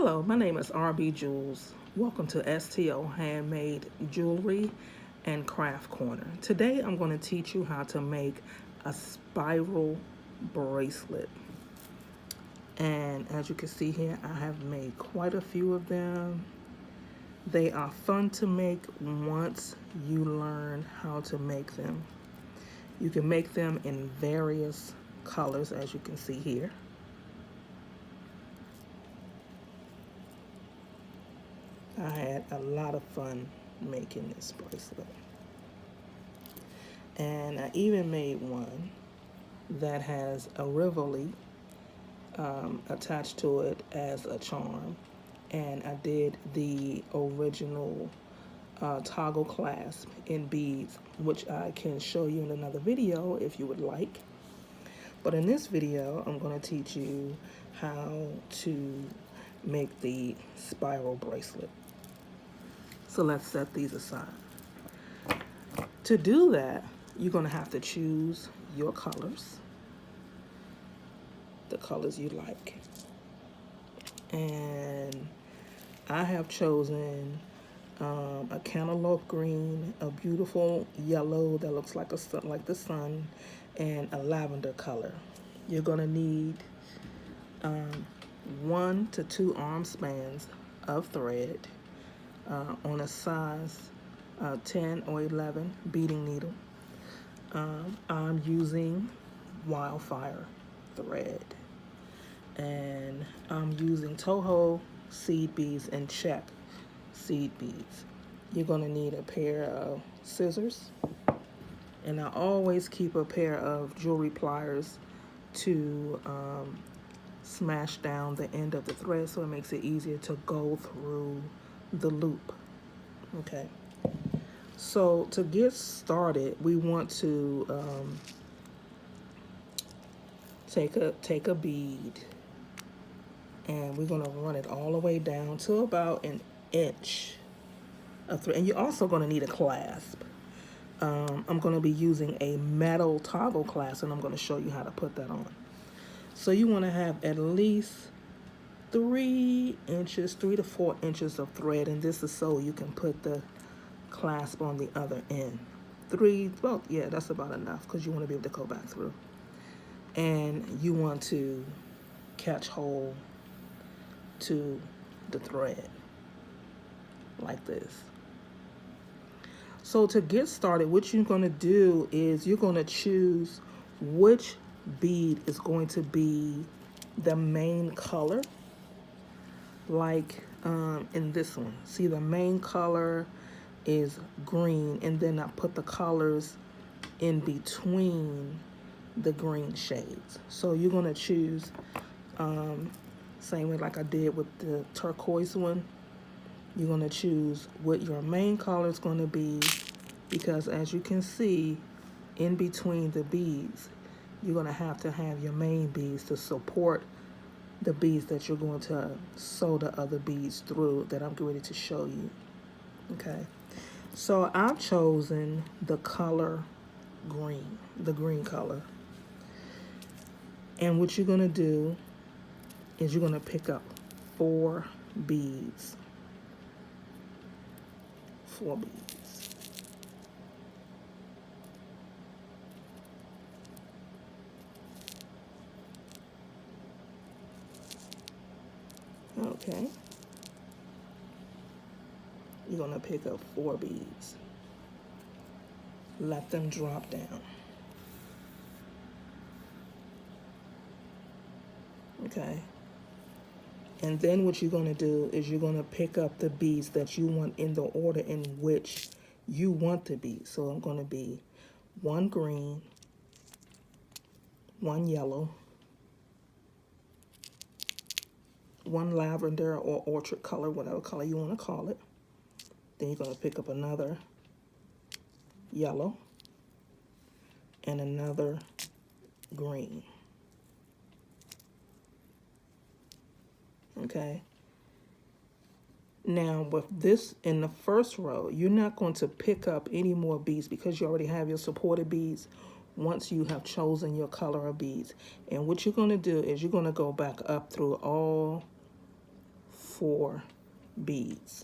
Hello, my name is RB Jewels. Welcome to STO Handmade Jewelry and Craft Corner. Today I'm going to teach you how to make a spiral bracelet. And as you can see here, I have made quite a few of them. They are fun to make once you learn how to make them. You can make them in various colors, as you can see here. I had a lot of fun making this bracelet. And I even made one that has a Rivoli attached to it as a charm. And I did the original toggle clasp in beads, which I can show you in another video if you would like. But in this video, I'm going to teach you how to make the spiral bracelet. So let's set these aside. To do that, you're going to have to choose your colors, the colors you like. And I have chosen a cantaloupe green, a beautiful yellow that looks like the sun, and a lavender color. You're going to need 1 to 2 arm spans of thread on a size 10 or 11 beading needle. I'm using Wildfire thread, and I'm using Toho seed beads and check seed beads. You're going to need a pair of scissors, and I always keep a pair of jewelry pliers to smash down the end of the thread so it makes it easier to go through the loop. Okay, so to get started, we want to take a bead, and we're going to run it all the way down to about an inch of thread. And you're also going to need a clasp. I'm going to be using a metal toggle clasp, and I'm going to show you how to put that on. So you want to have at least 3 to 4 inches of thread, and this is so you can put the clasp on the other end. 3, well, yeah, that's about enough because you want to be able to go back through. And you want to catch hold to the thread like this. So to get started, what you're going to do is you're going to choose which bead is going to be the main color. Like in this one, see, the main color is green, and then I put the colors in between the green shades. So you're going to choose same way like I did with the turquoise one. You're going to choose what your main color is going to be, because as you can see, in between the beads, you're going to have your main beads to support the beads that you're going to sew the other beads through that I'm ready to show you. Okay, so I've chosen the color green, the green color. And what you're going to do is you're going to pick up 4 beads. 4 beads. Okay. You're going to pick up 4 beads. Let them drop down. Okay. And then what you're going to do is you're going to pick up the beads that you want in the order in which you want to be. So I'm going to be 1 green, 1 yellow, 1 lavender or orchid color, whatever color you want to call it. Then you're going to pick up another yellow and another green. Okay. Now with this in the first row, you're not going to pick up any more beads because you already have your supported beads once you have chosen your color of beads. And what you're going to do is you're going to go back up through all 4 beads.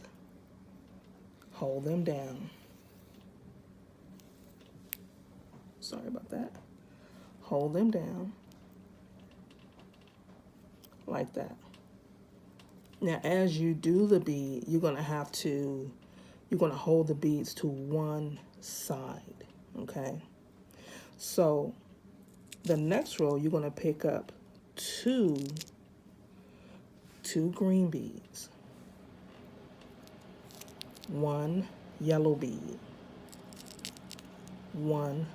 Hold them down. Sorry about that. Hold them down like that. Now, as you do the bead, you're going to hold the beads to one side, okay? So the next row, you're going to pick up two green beads, 1 yellow bead, 1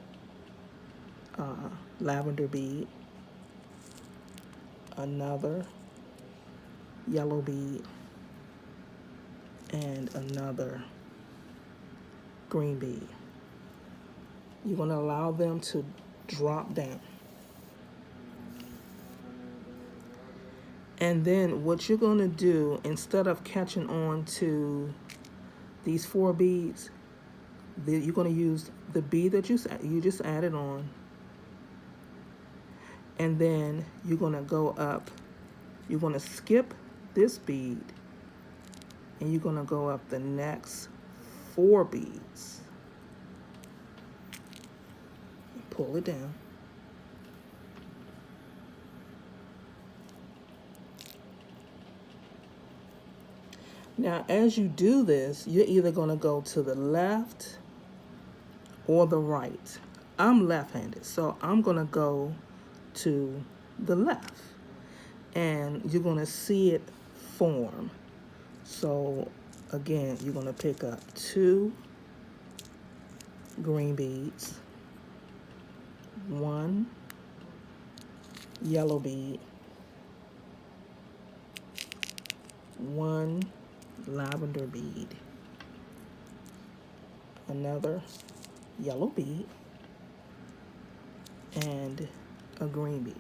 lavender bead, another yellow bead, and another green bead. You're going to allow them to drop down. And then what you're going to do, instead of catching on to these 4 beads, you're going to use the bead that you just added on, and then you're going to go up. You're going to skip this bead, and you're going to go up the next 4 beads. Pull it down. Now, as you do this, you're either going to go to the left or the right. I'm left-handed, so I'm going to go to the left. And you're going to see it form. So, again, you're going to pick up 2 green beads, 1 yellow bead, 1 lavender bead, another yellow bead, and a green bead.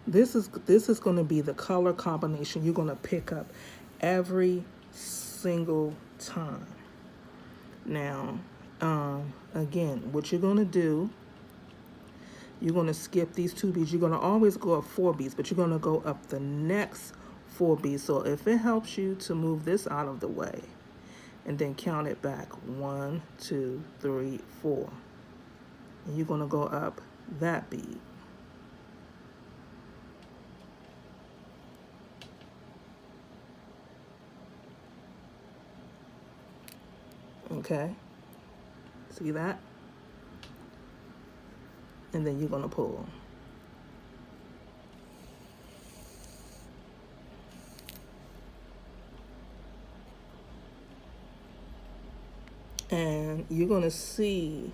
This is going to be the color combination you're going to pick up every single time. Now, again, what you're going to do, you're going to skip these 2 beads. You're going to always go up 4 beads, but you're going to go up the next 4 beads. So if it helps you to move this out of the way, and then count it back, 1, 2, 3, 4. And you're going to go up that bead. Okay, see that? And then you're going to pull. And you're going to see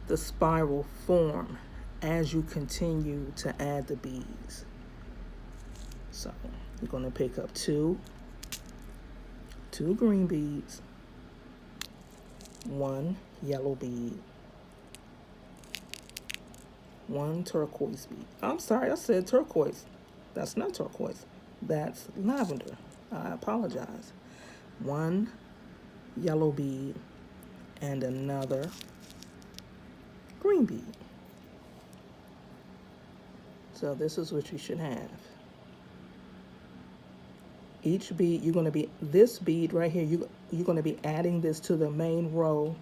the spiral form as you continue to add the beads. So you're going to pick up two green beads, 1 yellow bead, 1 turquoise bead. I'm sorry, I said turquoise. That's not turquoise. That's lavender. I apologize. 1 yellow bead and another green bead. So this is what you should have. Each bead, you're going to be, this bead right here, you're going to be adding this to the main row.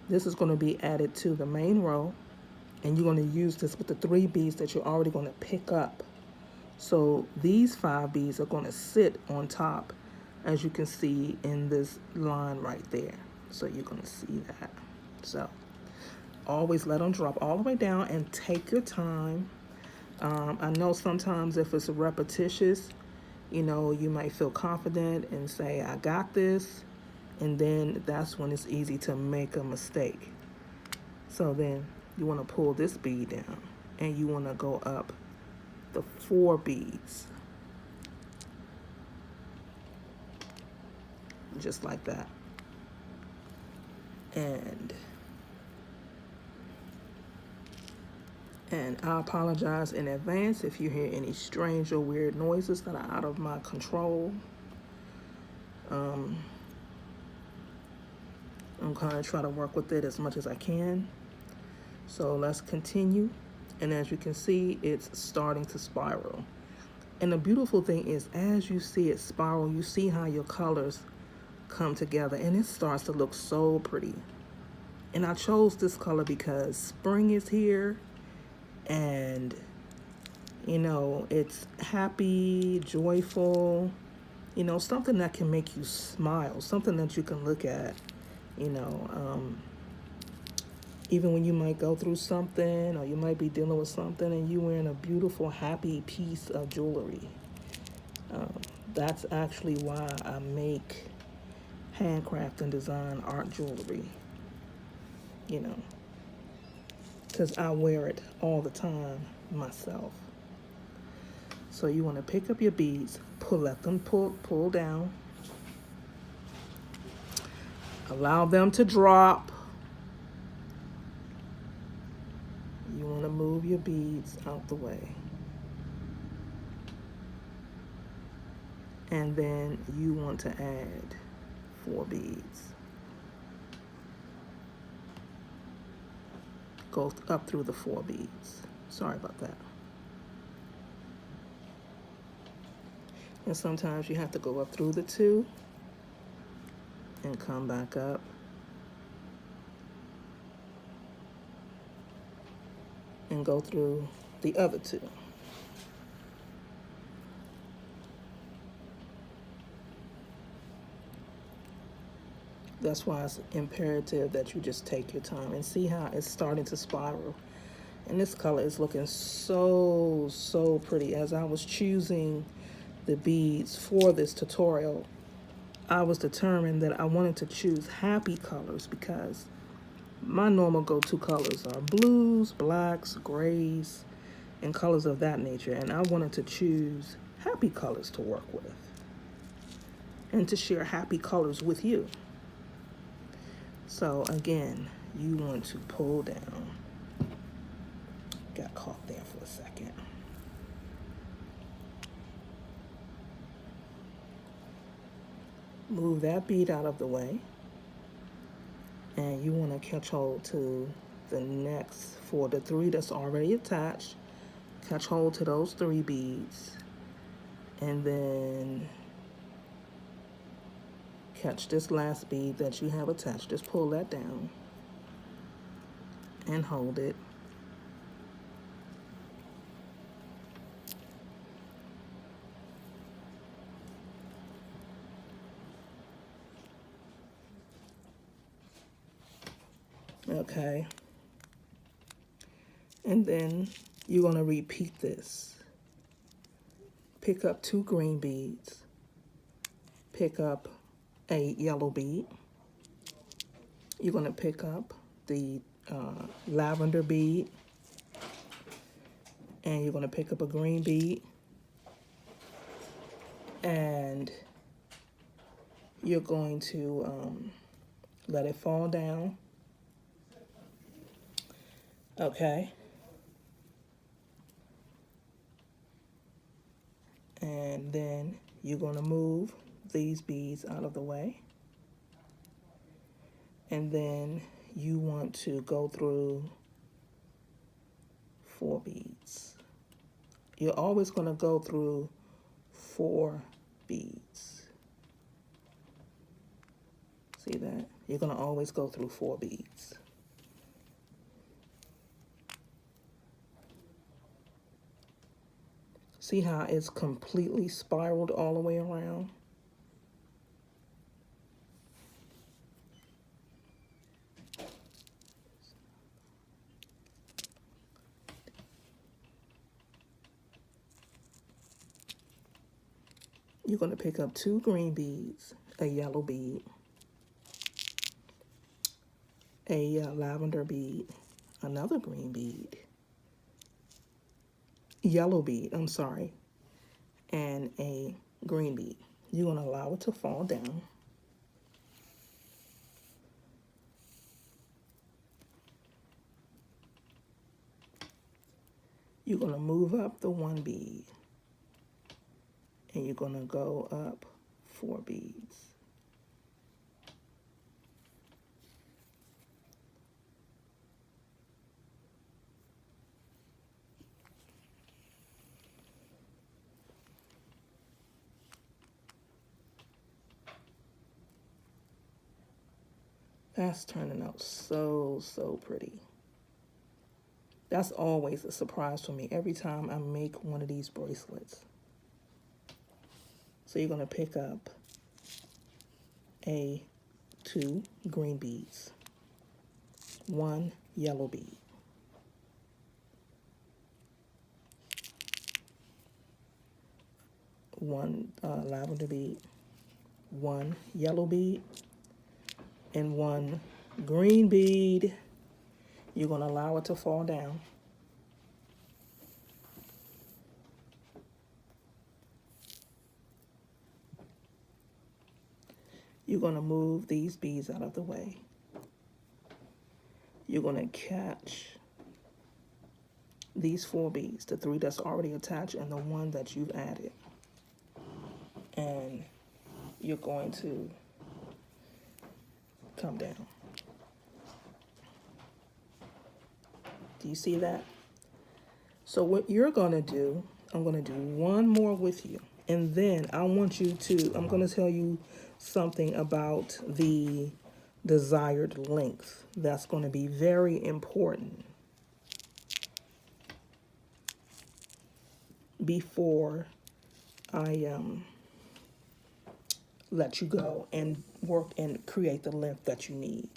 This is going to be added to the main row, and you're going to use this with the 3 beads that you're already going to pick up. So these 5 beads are going to sit on top, as you can see in this line right there. So you're going to see that. So always let them drop all the way down and take your time. I know sometimes if it's repetitious, you know, you might feel confident and say, I got this, and then that's when it's easy to make a mistake. So then you want to pull this bead down, and you want to go up the 4 beads. Just like that. And I apologize in advance if you hear any strange or weird noises that are out of my control. I'm going to try to work with it as much as I can. So let's continue. And as you can see, it's starting to spiral. And the beautiful thing is, as you see it spiral, you see how your colors come together, and it starts to look so pretty. And I chose this color because spring is here, and you know, it's happy, joyful, you know, something that can make you smile, something that you can look at, you know, even when you might go through something, or you might be dealing with something and you wearing a beautiful, happy piece of jewelry. That's actually why I make handcraft and design art jewelry, you know, because I wear it all the time myself. So you want to pick up your beads, let them pull down, allow them to drop. You want to move your beads out the way. And then you want to add 4 beads. Go up through the 4 beads. Sorry about that. And sometimes you have to go up through the 2 and come back up. And go through the other 2. That's why it's imperative that you just take your time and see how it's starting to spiral. And this color is looking so, so pretty. As I was choosing the beads for this tutorial, I was determined that I wanted to choose happy colors because my normal go-to colors are blues, blacks, grays, and colors of that nature. And I wanted to choose happy colors to work with and to share happy colors with you. So again, you want to pull down. Got caught there for a second. Move that bead out of the way. And you want to catch hold to the next, for the 3 that's already attached, catch hold to those 3 beads. And then catch this last bead that you have attached. Just pull that down and hold it. Okay. And then you're going to repeat this. Pick up 2 green beads. Pick up a yellow bead. You're going to pick up the lavender bead. And you're going to pick up a green bead. And you're going to let it fall down. Okay. And then you're going to move these beads out of the way. And then you want to go through 4 beads. You're always going to go through 4 beads. See that? You're going to always go through 4 beads. See how it's completely spiraled all the way around? You're going to pick up 2 green beads, a yellow bead, a lavender bead, another green bead, yellow bead, I'm sorry, and a green bead. You're going to allow it to fall down. You're going to move up the 1 bead, and you're going to go up 4 beads. That's turning out so, so pretty. That's always a surprise for me every time I make one of these bracelets. So you're going to pick up two green beads, one yellow bead, one lavender bead, one yellow bead, and one green bead. You're going to allow it to fall down. You're going to move these beads out of the way. You're going to catch these 4 beads, the 3 that's already attached and the 1 that you've added. And you're going to come down. Do you see that? So what you're going to do, I'm going to do one more with you. And then I want you to, I'm going to tell you something about the desired length. That's going to be very important before I let you go and work and create the length that you need.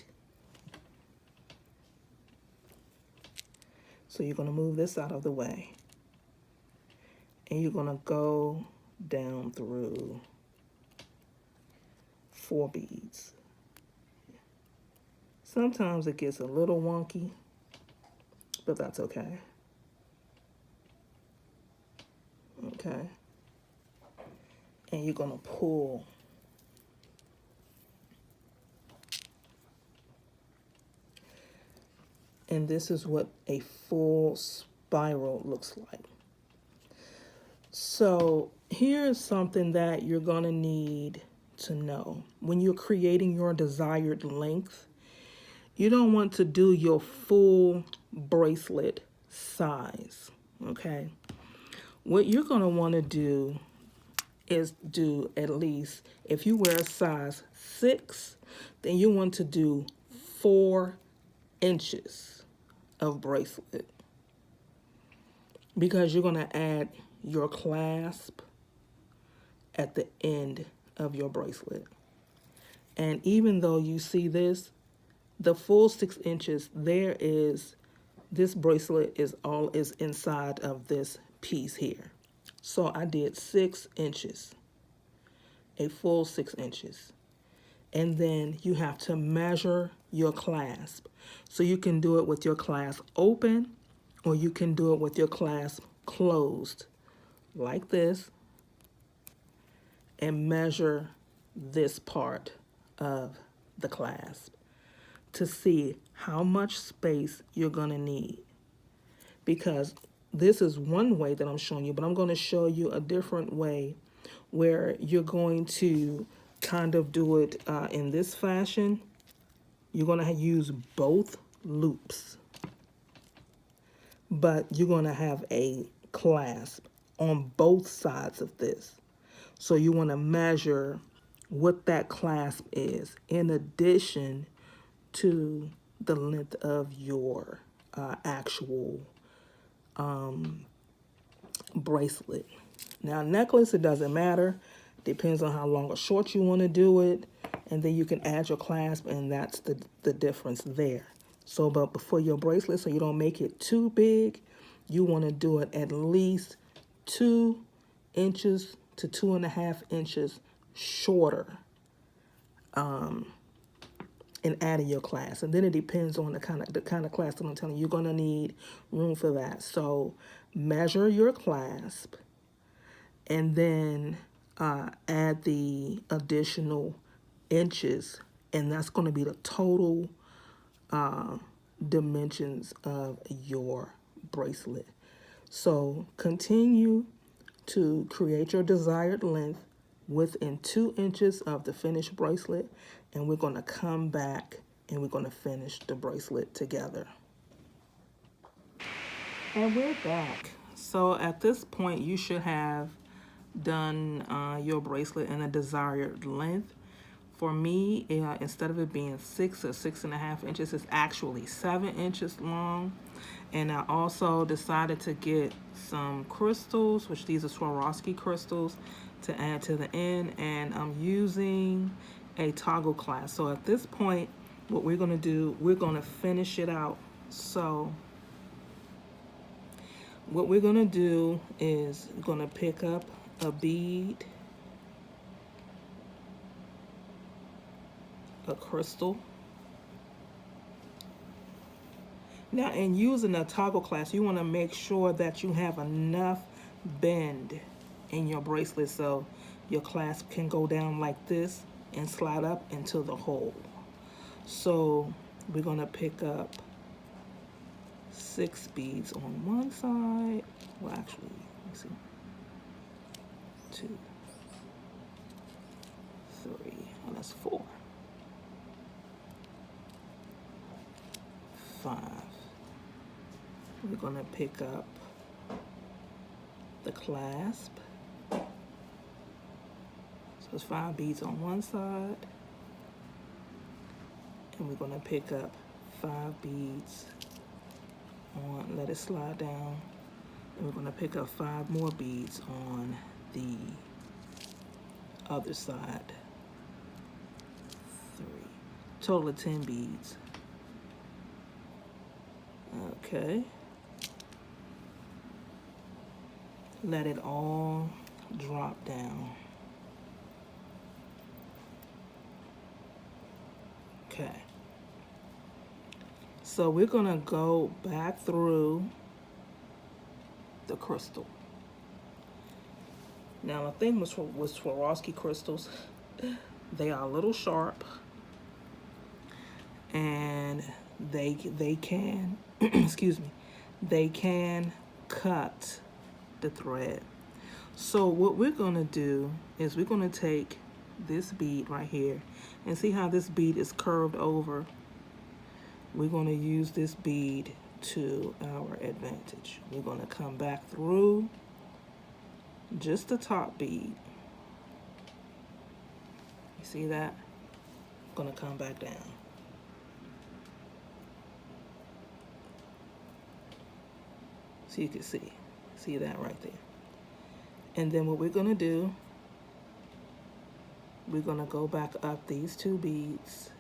So you're going to move this out of the way. And you're going to go down through 4 beads. Sometimes it gets a little wonky, but that's okay. Okay. And you're going to pull. And this is what a full spiral looks like. So here's something that you're going to need to know. When you're creating your desired length, you don't want to do your full bracelet size, okay? What you're going to want to do is do at least, if you wear a size 6, then you want to do 4 inches of bracelet, because you're going to add your clasp at the end of your bracelet. And even though you see this, the full 6 inches, this bracelet is inside of this piece here. So I did 6 inches, a full 6 inches. And then you have to measure your clasp. So you can do it with your clasp open, or you can do it with your clasp closed, like this, and measure this part of the clasp to see how much space you're going to need. Because this is one way that I'm showing you, but I'm going to show you a different way where you're going to kind of do it in this fashion. You're going to use both loops, but you're going to have a clasp on both sides of this. So you want to measure what that clasp is in addition to the length of your actual bracelet. Now, necklace, it doesn't matter. Depends on how long or short you want to do it. And then you can add your clasp, and that's the difference there. So, but before your bracelet, so you don't make it too big, you want to do it at least 2 inches to 2.5 inches shorter in adding your clasp. And then it depends on the kind of clasp that I'm telling you. You're going to need room for that. So measure your clasp, and then add the additional inches, and that's going to be the total dimensions of your bracelet. So continue to create your desired length within 2 inches of the finished bracelet, and we're going to come back and we're going to finish the bracelet together. And we're back. So at this point, you should have done your bracelet in a desired length. For me, instead of it being 6 or 6.5 inches, it's actually 7 inches long. And I also decided to get some crystals, which these are Swarovski crystals, to add to the end. And I'm using a toggle clasp. So at this point, what we're going to do, we're going to finish it out. So what we're going to do is going to pick up a bead, a crystal. Now, in using a toggle clasp, you want to make sure that you have enough bend in your bracelet so your clasp can go down like this and slide up into the hole. So we're going to pick up 6 beads on one side. Well, actually, let's see. 2, 3, oh, that's 4, 5. We're going to pick up the clasp. So it's 5 beads on one side. And we're going to pick up 5 beads on, let it slide down. And we're going to pick up 5 more beads on the other side. 3. Total of 10 beads. Okay. Let it all drop down. Okay. So we're going to go back through the crystal. Now the thing with Swarovski crystals, they are a little sharp, and they can excuse me, they can cut the thread. So what we're going to do is we're going to take this bead right here, and see how this bead is curved over. We're going to use this bead to our advantage. We're going to come back through just the top bead. You see that? I'm going to come back down. So you can see that right there. And then what we're going to do, we're going to go back up these 2 beads.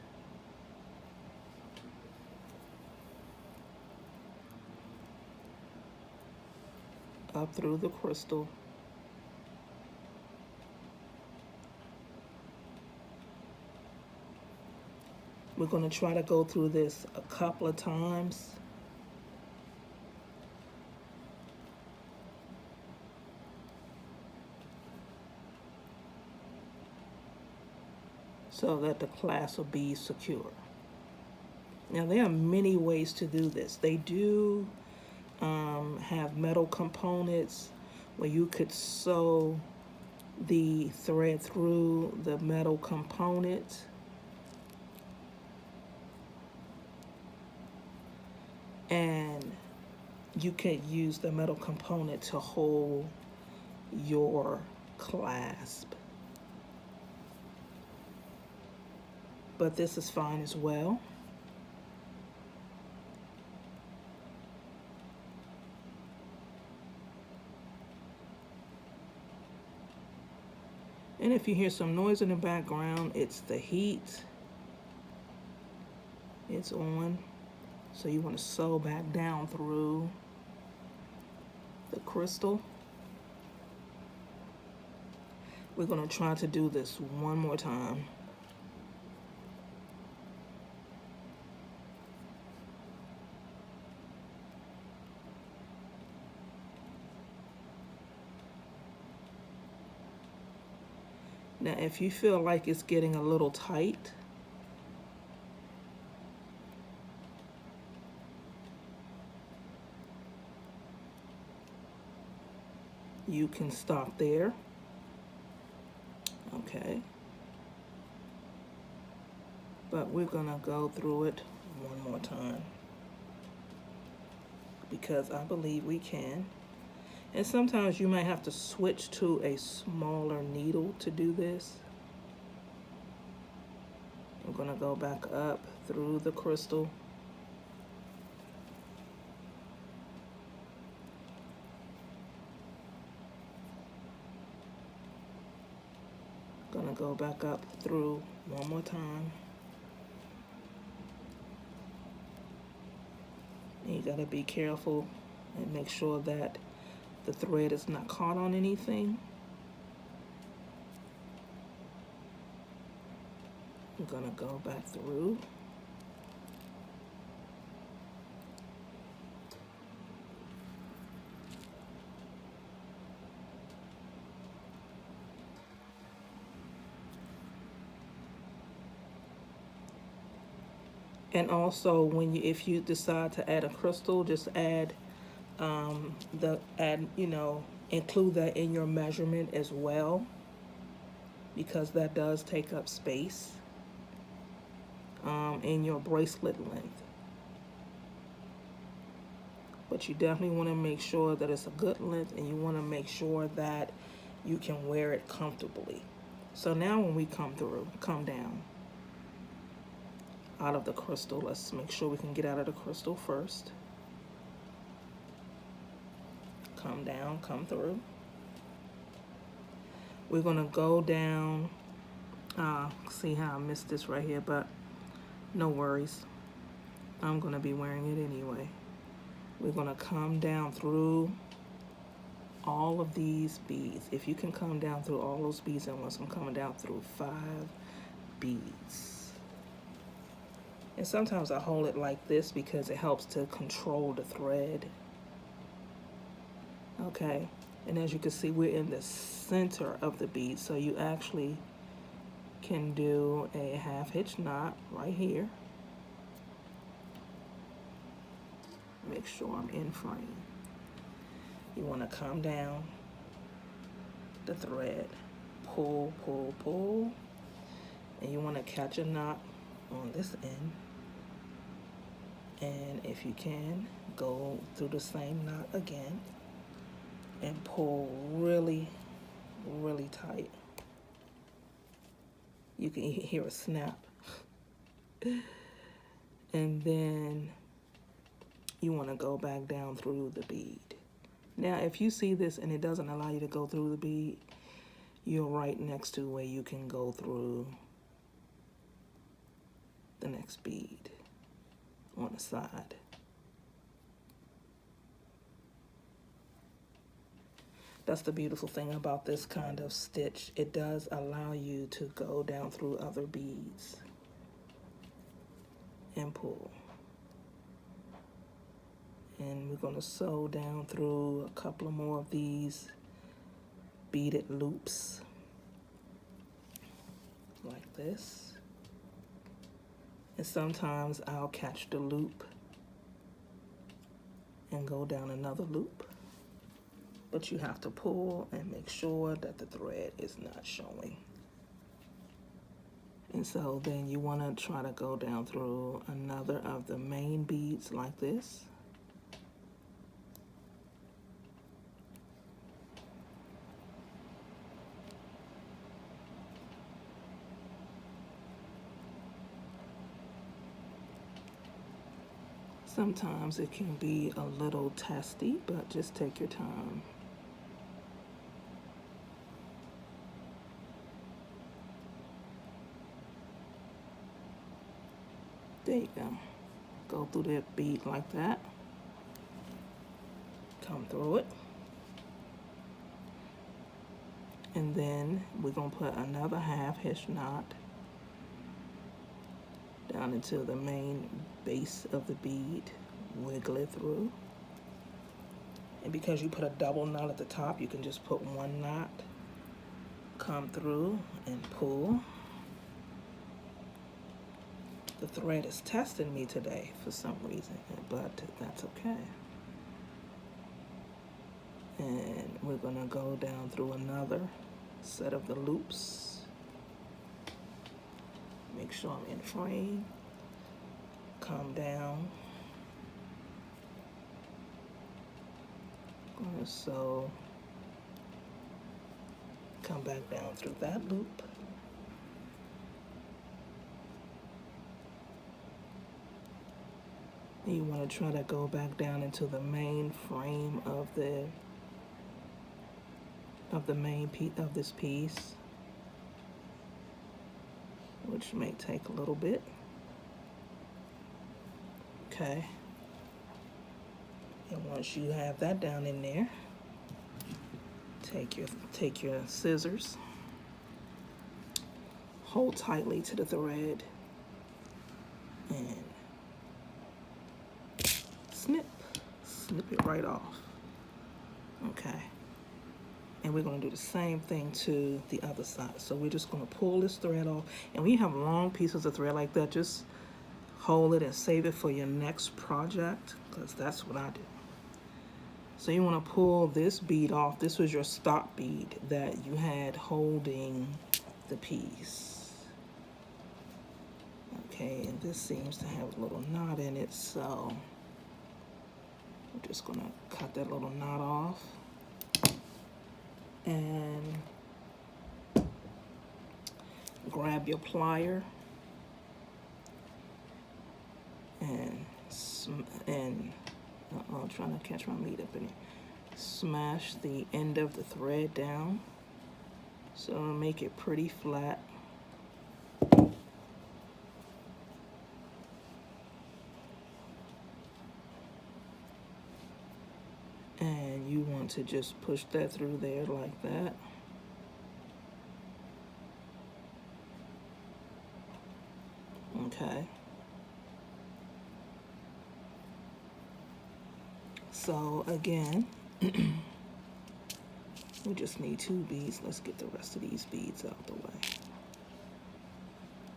Up through the crystal. We're going to try to go through this a couple of times. So that the clasp will be secure. Now there are many ways to do this. They do have metal components where you could sew the thread through the metal component. And you can use the metal component to hold your clasp. But this is fine as well. And if you hear some noise in the background, it's the heat. It's on. So you want to sew back down through the crystal. We're going to try to do this one more time. Now, if you feel like it's getting a little tight, you can stop there. Okay. But we're gonna go through it one more time because I believe we can. And sometimes you might have to switch to a smaller needle to do this. I'm gonna go back up through the crystal. Gonna go back up through one more time. And you gotta be careful and make sure that the thread is not caught on anything. I'm gonna go back through. And also, when if you decide to add a crystal, just add include that in your measurement as well, because that does take up space in your bracelet length. But you definitely want to make sure that it's a good length, and you want to make sure that you can wear it comfortably. So now when we come down out of the crystal, let's make sure we can get out of the crystal first. Come down, come through. We're gonna go down, see how I missed this right here, but no worries. I'm gonna be wearing it anyway. We're gonna come down through all of these beads. If you can come down through all those beads at once, I'm coming down through 5 beads. And sometimes I hold it like this because it helps to control the thread. Okay, and as you can see, we're in the center of the bead, so you actually can do a half hitch knot right here. Make sure I'm in frame. You want to come down the thread, pull, pull, pull, and you want to catch a knot on this end. And if you can, go through the same knot again and pull really, really tight. You can hear a snap. And then you want to go back down through the bead. Now, if you see this and it doesn't allow you to go through the bead, you're right next to where you can go through the next bead on the side. That's the beautiful thing about this kind of stitch. It does allow you to go down through other beads and pull. And we're going to sew down through a couple of more of these beaded loops like this. And sometimes I'll catch the loop and go down another loop. But you have to pull and make sure that the thread is not showing. And so then you want to try to go down through another of the main beads like this. Sometimes it can be a little testy, but just take your time. There you go. Go through that bead like that. Come through it. And then we're going to put another half hitch knot down into the main base of the bead, wiggle it through. And because you put a double knot at the top, you can just put one knot, come through and pull. The thread is testing me today for some reason, but that's okay. And we're gonna go down through another set of the loops. Make sure I'm in frame. Come down. Gonna sew. Come back down through that loop. You want to try to go back down into the main frame of the main piece of this piece, which may take a little bit. Okay. And once you have that down in there, take your scissors, hold tightly to the thread, and snip it right off. Okay. And we're going to do the same thing to the other side. So we're just going to pull this thread off. And when you have long pieces of thread like that, just hold it and save it for your next project, because that's what I do. So you want to pull this bead off. This was your stop bead that you had holding the piece. Okay, and this seems to have a little knot in it, so I'm just going to cut that little knot off. And grab your plier and I'm trying to catch my meat up in here. Smash the end of the thread down so it'll make it pretty flat. And you want to just push that through there like that. Okay. So again, we just need 2 beads. Let's get the rest of these beads out the way.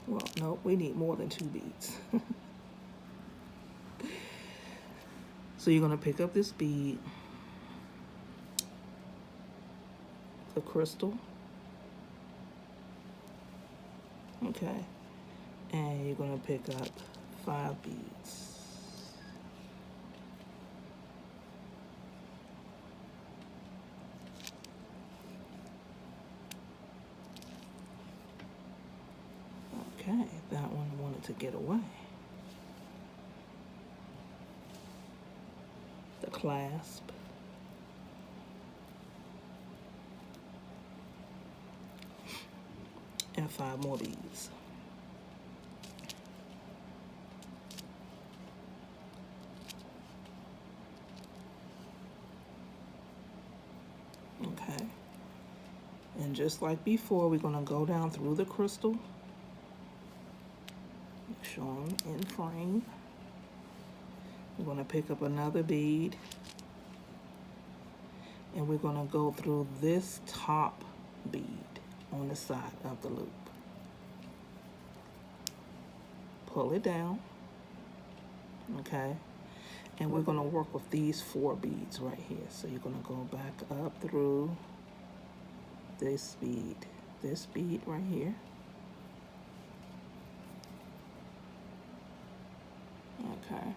Well, no, we need more than 2 beads. So you're going to pick up this bead, the crystal, okay, and you're going to pick up 5 beads. Okay, that one wanted to get away. The clasp. And 5 more beads. Okay. And just like before, we're going to go down through the crystal. Show them in frame. We're going to pick up another bead. And we're going to go through this top bead on the side of the loop. Pull it down. Okay. And we're going to work with these 4 beads right here. So you're going to go back up through this bead right here. Okay.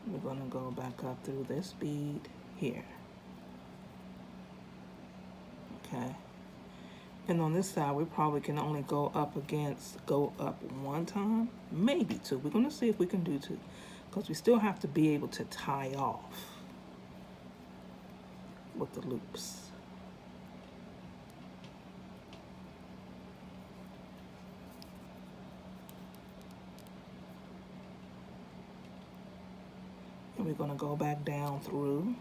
We're going to go back up through this bead here. Okay. And on this side, we probably can only go up 1 time, maybe 2. We're going to see if we can do 2, because we still have to be able to tie off with the loops. And we're going to go back down through.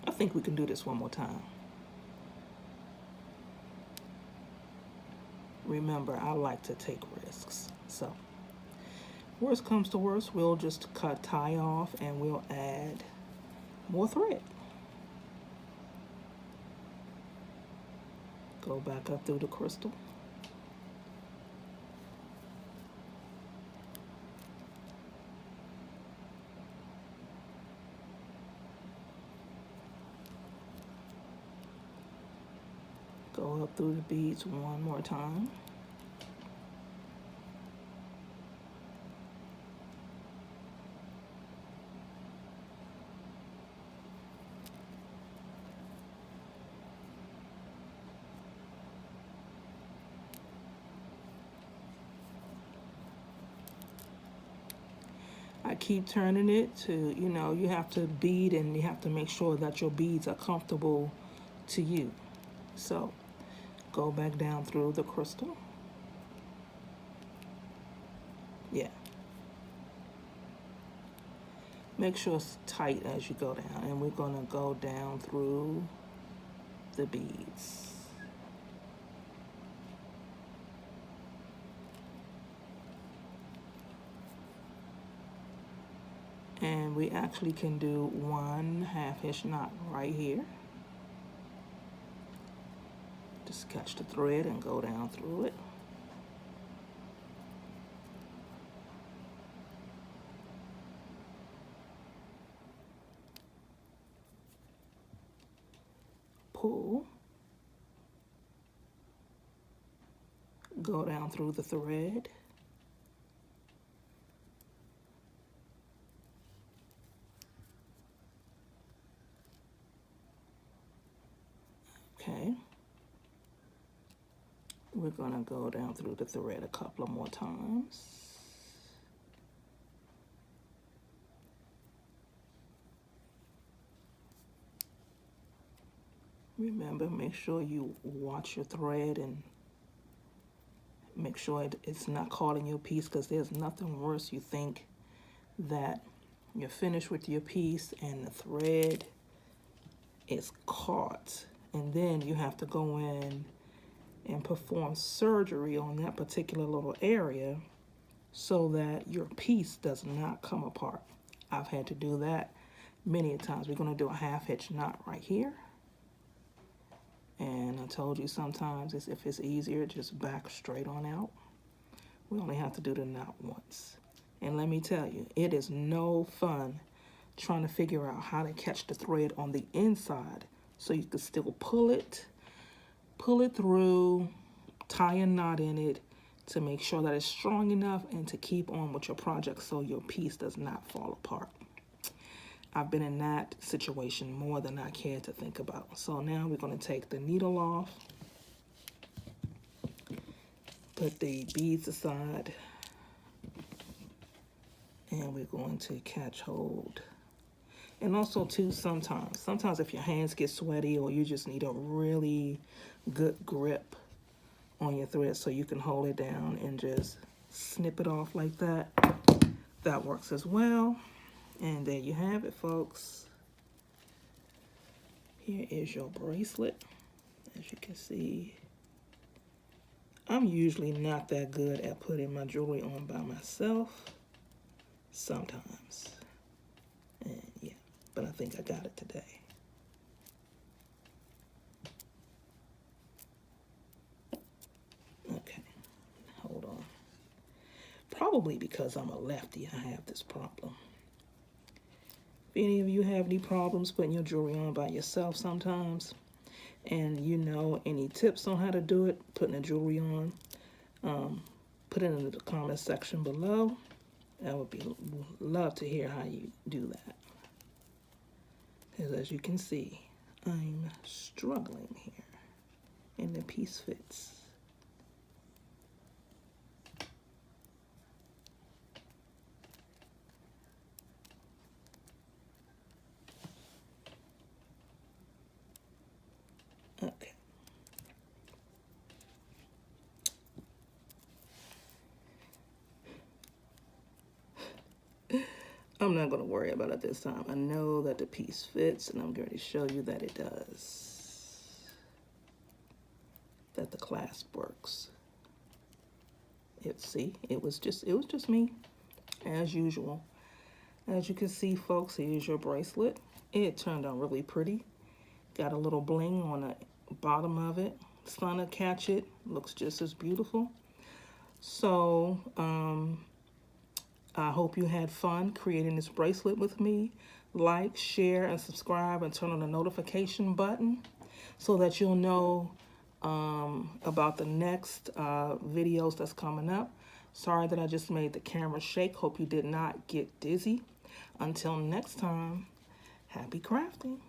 I think we can do this one more time. Remember, I like to take risks. So, worst comes to worst, we'll just tie off and we'll add more thread. Go back up through the crystal. Go up through the beads one more time. keep turning it to, you know, you have to bead and you have to make sure that your beads are comfortable to you. So go back down through the crystal. Yeah. Make sure it's tight as you go down, and we're going to go down through the beads. And we actually can do 1/2 inch knot right here. Just catch the thread and go down through it. Pull. Go down through the thread. Okay. We're going to go down through the thread a couple of more times. Remember, make sure you watch your thread and make sure it's not caught in your piece, because there's nothing worse. You think that you're finished with your piece and the thread is caught, and then you have to go in and perform surgery on that particular little area so that your piece does not come apart. I've had to do that many times. We're going to do a 1/2 inch knot right here. And I told you sometimes if it's easier, just back straight on out. We only have to do the knot once. And let me tell you, it is no fun trying to figure out how to catch the thread on the inside so you can still pull it through, tie a knot in it to make sure that it's strong enough and to keep on with your project so your piece does not fall apart. I've been in that situation more than I care to think about. So now we're going to take the needle off, put the beads aside, and we're going to catch hold. And also too, sometimes if your hands get sweaty or you just need a really good grip on your thread so you can hold it down and just snip it off like that, that works as well. And there you have it, folks. Here is your bracelet. As you can see, I'm usually not that good at putting my jewelry on by myself. Sometimes. And yeah, but I think I got it today. Okay, hold on. Probably because I'm a lefty, I have this problem. If any of you have any problems putting your jewelry on by yourself sometimes, and you know any tips on how to do it, putting the jewelry on, put it in the comment section below. I would love to hear how you do that. Because as you can see, I'm struggling here, and the piece fits. Okay. I'm not going to worry about it this time. I know that the piece fits, and I'm going to show you that it does. That the clasp works. See, it was just me, as usual. As you can see, folks, here's your bracelet. It turned out really pretty. Got a little bling on the bottom of it. Sun will catch it. Looks just as beautiful. So, I hope you had fun creating this bracelet with me. Like, share, and subscribe, and turn on the notification button so that you'll know about the next videos that's coming up. Sorry that I just made the camera shake. Hope you did not get dizzy. Until next time, happy crafting.